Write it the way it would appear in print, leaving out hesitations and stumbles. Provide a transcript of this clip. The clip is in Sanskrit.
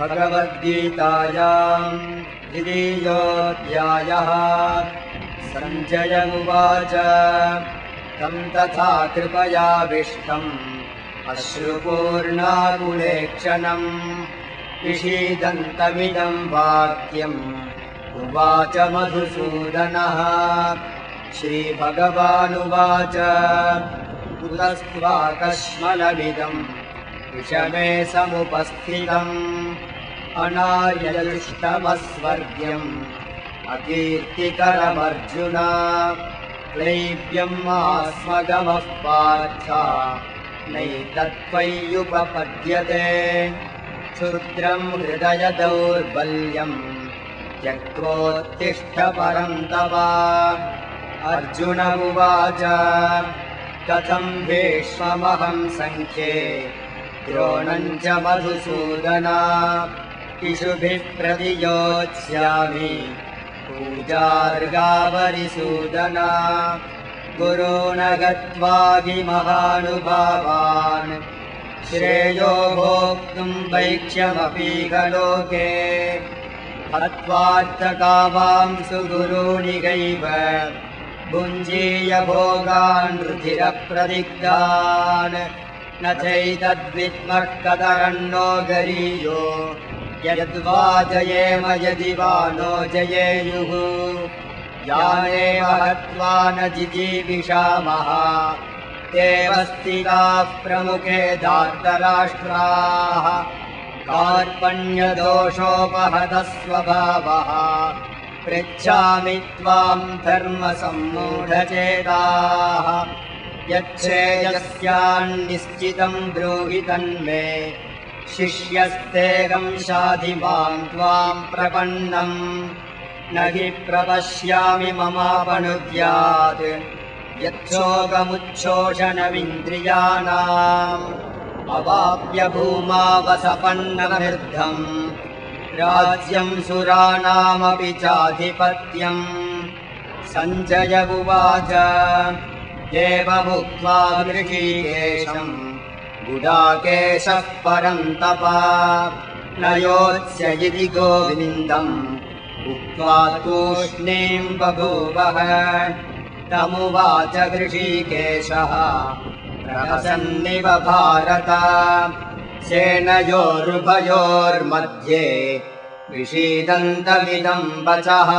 भगवद्गीतायाम् द्वितीयोऽध्यायः। सञ्जय उवाच तं तथा कृपयाविष्टम् अश्रुपूर्णाकुलेक्षणम् विषीदन्तमिदं वाक्यम् उवाच मधुसूदनः। श्रीभगवानुवाच कुतस्त्वाकश्मलमिदम् विषमे समुपस्थितम् अनार्यजुष्टमस्वर्ग्यम् अकीर्तिकरमर्जुन। क्लैब्यम् आस्मगमः पार्थ नैतत्त्वय्युपपद्यते। क्षुद्रम् हृदय दौर्बल्यम् त्यक्त्वोत्तिष्ठ परन्तप। अर्जुन उवाच कथम् भीष्ममहम् सङ्ख्ये द्रोणम् च मधुसूदन। इषुभिः प्रतियोत्स्यामि पूजार्गावरिसूदन। गुरून् गत्वा हि महानुभावान् श्रेयो भोक्तुम् वैक्ष्यमपीह लोके। हत्वार्थकामांसु गुरूनिगैव भुञ्जीय भोगान् रुधिरप्रदिग्धान्। न चैतद्विद्मः कतरन्नो गरीयो यद्वा जयेम यदि वा नो जयेयुः। यानेव हत्वा न जिजीविषामः ते स्थिताः प्रमुखे धार्तराष्ट्राः। कार्पण्यदोषोपहतः स्वभावः पृच्छामि त्वाम् धर्मसम्मूढचेताः। यच्छ्रेयस्यान्निश्चितम् ब्रूहि तन्मे शिष्यस्तेऽहम् शाधि माम् त्वाम् प्रपन्नम्। न हि प्रपश्यामि ममापनुद्यात् यच्छोकमुच्छोषणमिन्द्रियाणाम्। अवाप्य भूमावसपन्नमृद्धम् राज्यम् सुराणामपि चाधिपत्यम्। सञ्जय उवाच एवमुक्त्वा ऋषिकेशम् गुडाकेशः परन्तप न योत्स्य इति गोविन्दम् उक्त्वा तूष्णीम् बभूवः। तमुवाच ऋषिकेशः प्रहसन्निव भारत। सेनयोरुभयोर्मध्ये विषीदन्तमिदम् वचः।